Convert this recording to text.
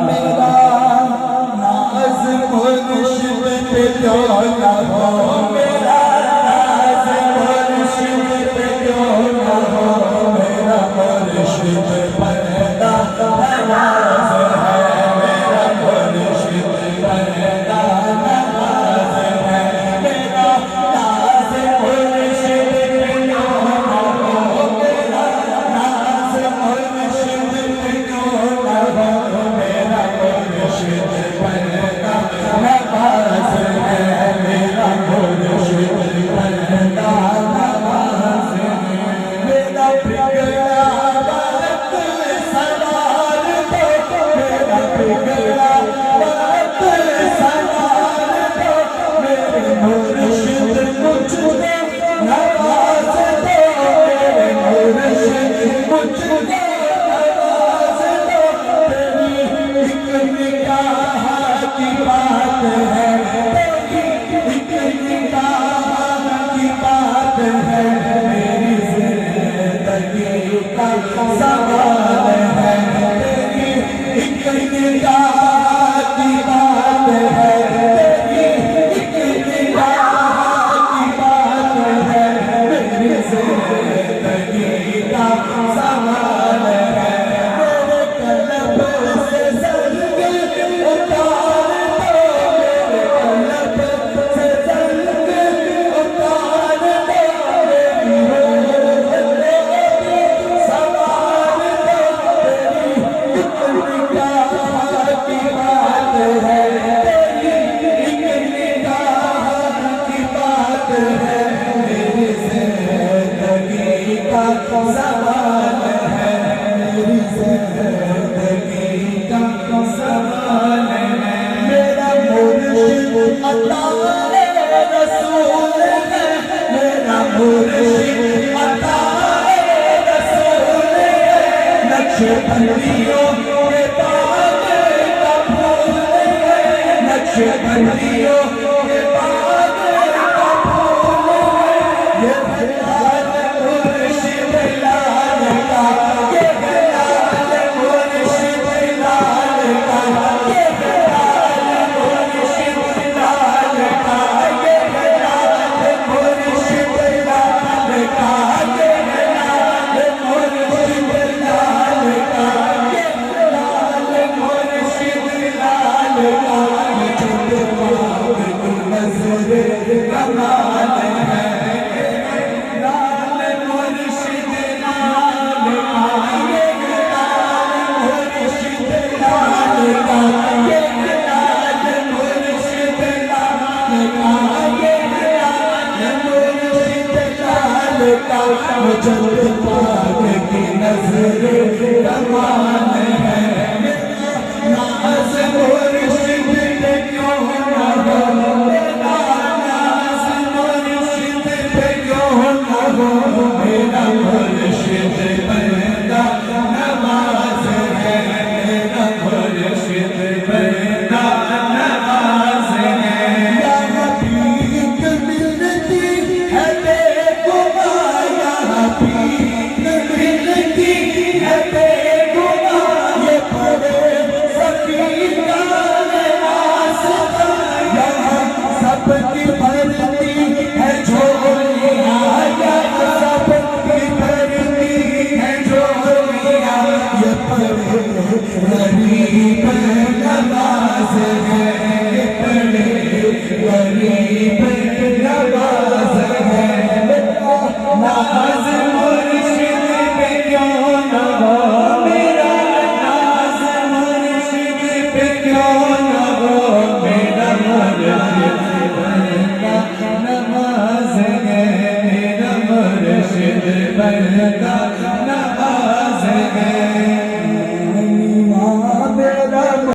मेरा नाज मुर्शिद पे क्यों न हो, मेरा नाज मुर्शिद पे क्यों न हो, मेरा मुर्शिद पैदा नवाज है, मेरा मुर्शिद पैदा नवाज है, मेरा नाज मुर्शिद पे क्यों न हो, मेरा नाज मुर्शिद पे क्यों न हो, मेरा मुर्शिद पैदा नवाज है, मेरा मुर्शिद पैदा नवाज है, मेरा बिगड़ा वक्त सवार दो, मेरा बिगड़ा वक्त सवार दो, मेरे मुर्शिद मुझको नवाज दो, मेरे मुर्शिद मुझको नवाज दो, तेरी एक निगाह की बात है, तेरी एक निगाह की बात है, मेरी जिंदगी का सवाल है, तेरी एक निगाह की बात है, तेरी एक निगाह की बात है, मेरी जिंदगी का सवाल है, मेरे कलब से संग उतार दो, मेरे कलब से संग उतार दो, मेरी रूह तेरी सवार दो, तेरी एक निगाह की बात है, तेरी एक निगाह की बात है, मेरी जिंदगी का सवाल है, मेरी जिंदगी का सवाल है, मेरा मुर्शिद अताए रसूल है, मेरा मुर्शिद अताए रसूल है, नक्शबंदियों के बाग का फूल है, नक्शबंदियों